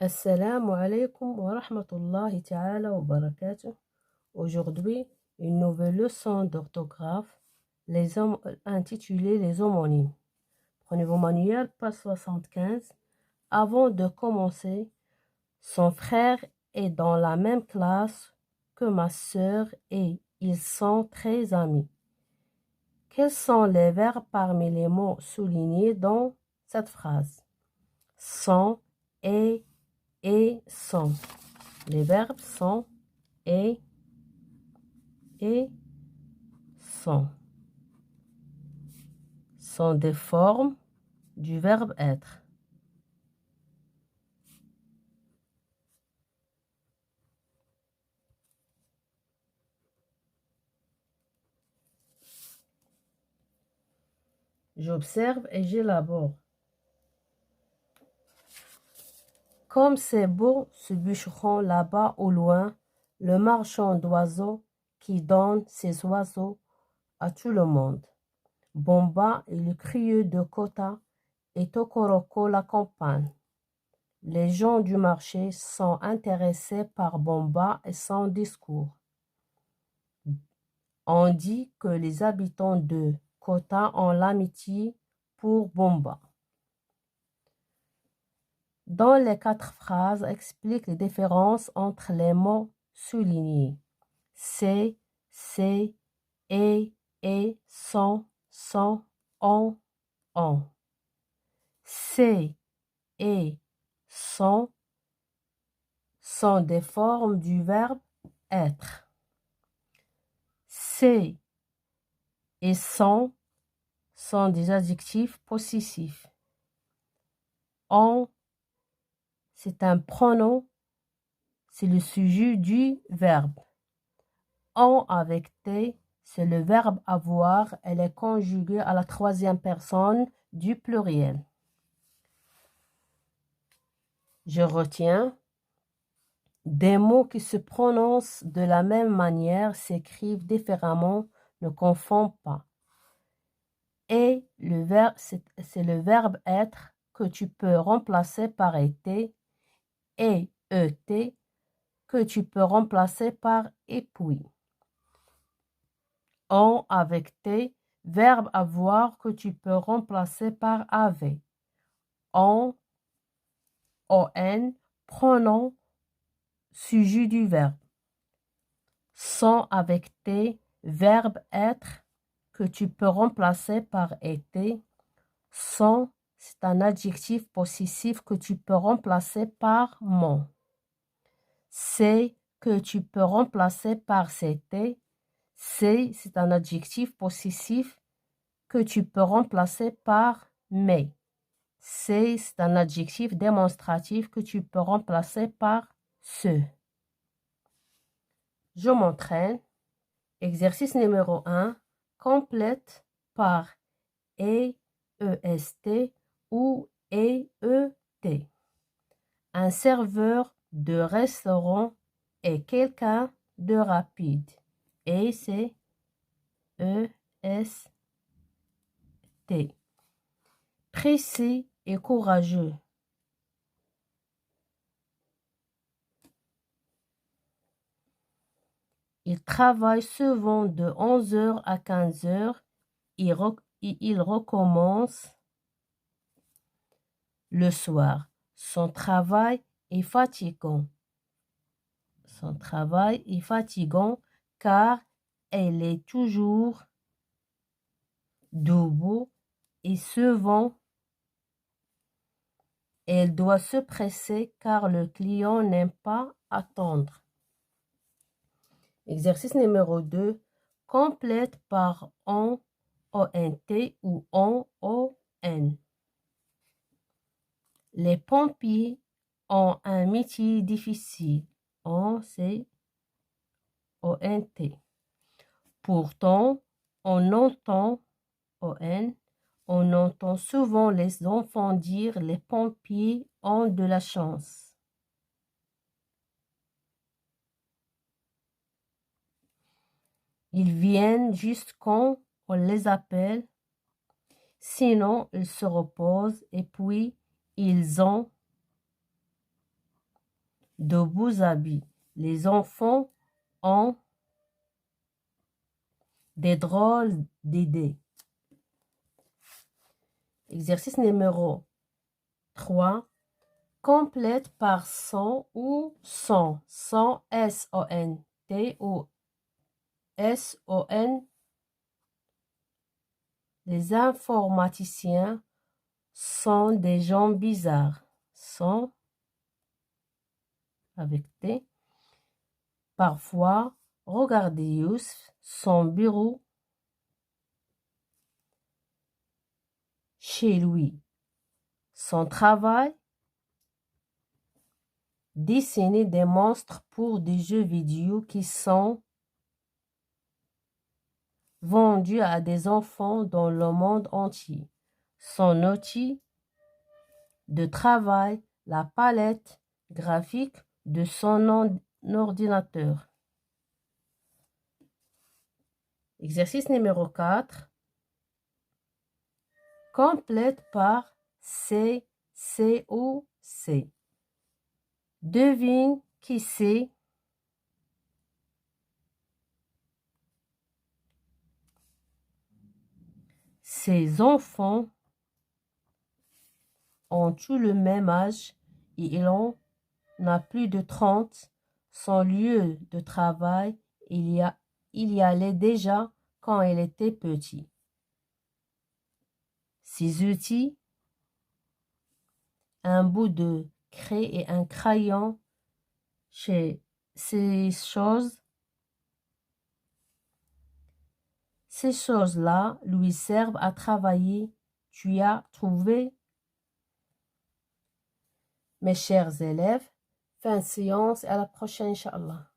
Assalamu alaikum wa rahmatullahi ta'ala wa barakatuh. Aujourd'hui, une nouvelle leçon d'orthographe intitulée Les homonymes. Prenez vos manuels, page 75. Avant de commencer, son frère est dans la même classe que ma sœur et ils sont très amis. Quels sont les verbes parmi les mots soulignés dans cette phrase? Sont, est et sont. Les verbes sont et sont. Sont des formes du verbe être. J'observe et j'élabore. Comme c'est beau ce bûcheron là-bas au loin, le marchand d'oiseaux qui donne ses oiseaux à tout le monde. Bomba et le crieux de Kota et Tokoroko l'accompagnent. Les gens du marché sont intéressés par Bomba et son discours. On dit que les habitants de Kota ont l'amitié pour Bomba. Dans les 4 phrases, explique les différences entre les mots soulignés. C'est, et, sont, on. C'est et sont des formes du verbe être. C'est et sont des adjectifs possessifs. On, c'est un pronom, c'est le sujet du verbe. On avec T, c'est le verbe avoir, elle est conjuguée à la 3e personne du pluriel. Je retiens des mots qui se prononcent de la même manière, s'écrivent différemment, ne confondent pas. Et le verbe, c'est le verbe être que tu peux remplacer par été et et que tu peux remplacer par et puis. On avec T, verbe avoir que tu peux remplacer par avait. On, pronom, sujet du verbe. Sont avec T, verbe être que tu peux remplacer par été. Sont, c'est un adjectif possessif que tu peux remplacer par mon. C'est que tu peux remplacer par c'était. C'est un adjectif possessif que tu peux remplacer par mais. C'est un adjectif démonstratif que tu peux remplacer par ce. Je m'entraîne. Exercice numéro 1. Complète par EST ou EET. Un serveur de restaurant est quelqu'un de rapide. Et c'est EST. Précis et courageux. Il travaille souvent de 11h à 15h. Il recommence le soir. Son travail est fatigant. Son travail est fatigant car elle est toujours debout et souvent elle doit se presser car le client n'aime pas attendre. Exercice numéro 2. Complète par ONT ou ON. Les pompiers ont un métier difficile. ONT. Pourtant, on entend souvent les enfants dire les pompiers ont de la chance. Ils viennent juste quand on les appelle, sinon ils se reposent et puis ils ont de beaux habits. Les enfants ont des drôles d'idées. Exercice numéro 3. Complète par son ou son. Son, S-O-N-T ou S-O-N. Les informaticiens sont des gens bizarres. Sont avec T. Parfois, regardez Youssef, son bureau chez lui. Son travail, dessiner des monstres pour des jeux vidéo qui sont vendus à des enfants dans le monde entier. Son outil de travail, la palette graphique de son ordinateur. Exercice numéro 4. Complète par C, C ou C. Devine qui c'est. Ces enfants ont tous le même âge et il en a plus de 30. Son lieu de travail, il y allait déjà quand il était petit. Ses outils, un bout de craie et un crayon. Ces choses-là lui servent à travailler. Tu as trouvé? Mes chers élèves, fin de séance et à la prochaine, Inch'Allah.